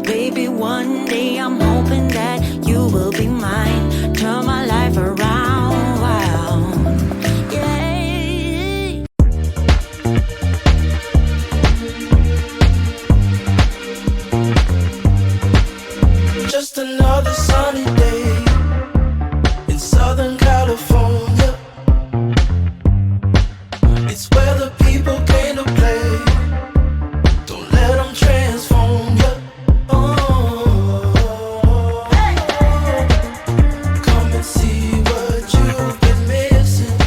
Baby, one day I'm hoping that you will be mine. Turn my life around, wow. Yeah. Just another sunny day in Southern California. It's where the people came to play. Don't let them transform you. Come and see what you've been missing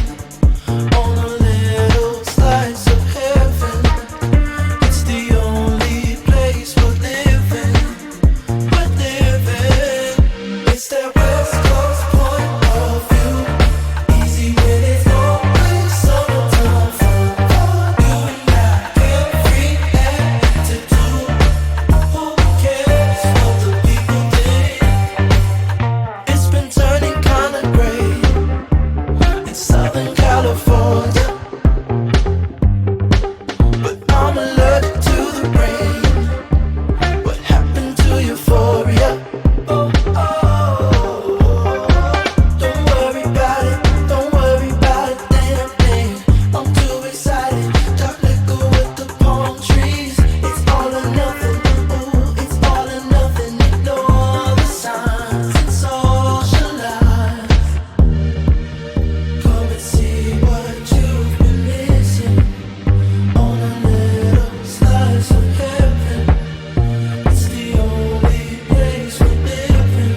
on a little slice of heaven. It's the only place we're living. It's that West Coast point of view. Easy when it's always summertime fun. You and I get free attitude. Who cares what the people think? It's been turning kinda gray in Southern California, but I'm allergic to the rain. What happened to euphoria? Don't worry about it, damn thing. I'm too excited. Dark liquor with the palm trees. It's all or nothing, ooh, it's all or nothing. Ignore the signs and socialize. Come and see what you've been missing on a little slice of heaven. It's the only place we're living.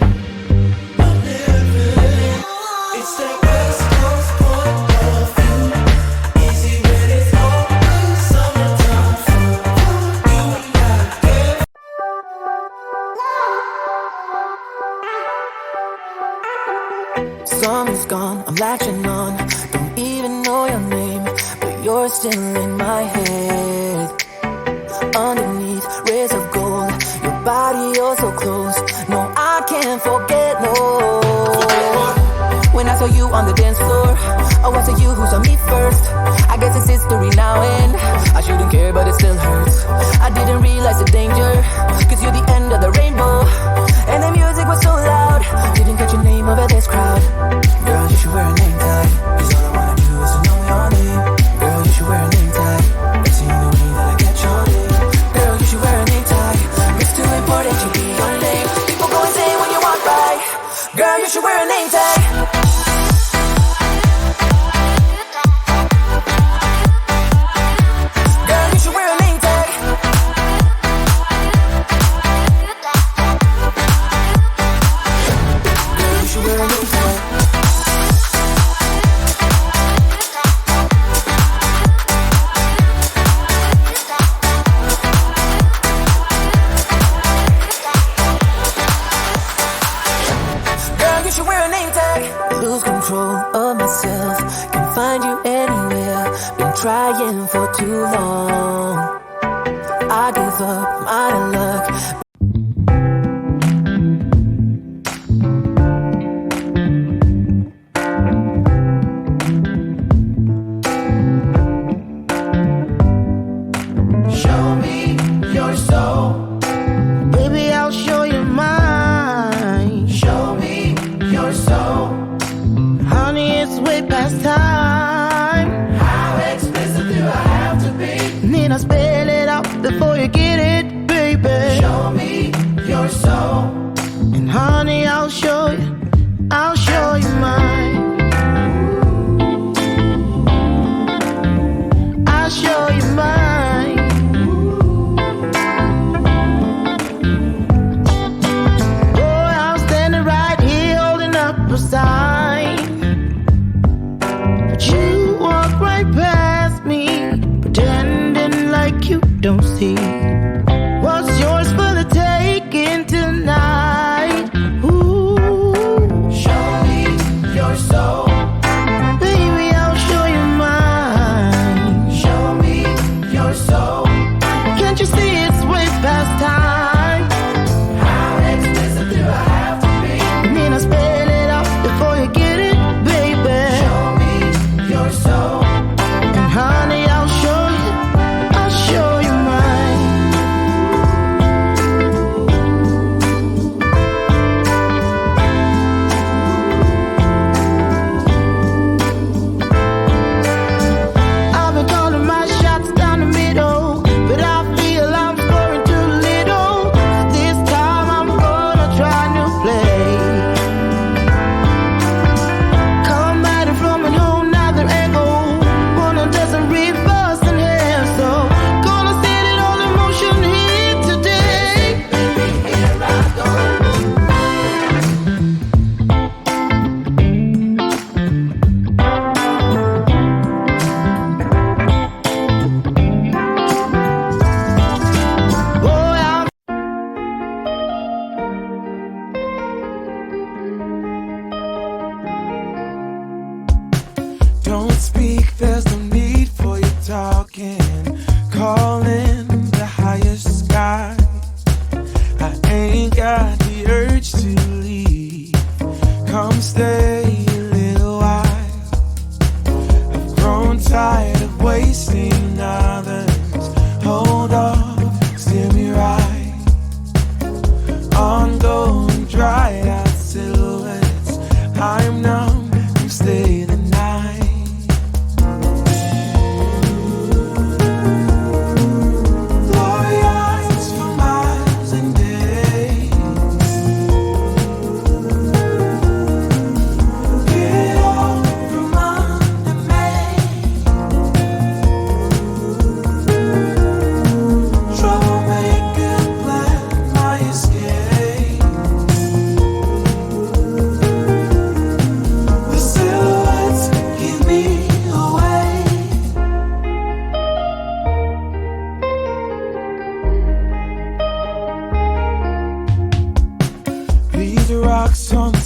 It's that West Coast point of view. Easy when it's always summertime fun. You and I get Summer's gone, I'm latching on. Don't even know your name, but you're still in my head. Underneath rays of gold, your body, you're so close. No, I can't forget, no. When I saw you on the dance floor, oh, was it you who saw me first? I guess it's history now, and I shouldn't care, but it still hurts. I didn't realize the danger, cause you're the end of the rainbow. And the music was so loud, didn't catch your name over this crowd. Girl, you should wear a name tag, cause all I wanna do is to know your name. Girl, you should wear a name tag, it's the only way that I get your name. Girl, you should wear a name tag, it's too important to be your name. People go insane when you walk by. Girl, you should wear a name tag. Girl, you should wear a name tag. Girl, you should wear a name tag. Girl, you should wear a name tag. Lose control of myself, can find you anywhere. Been trying for too long. I give up, I'm out of luck. show me your soul. Baby, I'll show you mine. Show me your soul. Honey, it's way past time. How explicit do I have to be? Need I spell it out before you get it, baby? Show me your soul. And honey, I'll show you mine. I'll show you mine. Boy, I'm standing right here holding up a sign, but you walk right past me, pretending like you don't see what's yours for the taking tonight. I ain't got the urge to leave. Come stay a little while. I've grown tired of wasting others. Hold off, steer me right. Ongoing dried out silhouettes. I'm numb, you stay the night. Glory eyes for miles and days. Get off from under me. Troublemaker, plan my escape. The silhouettes keep me away. These rocks on the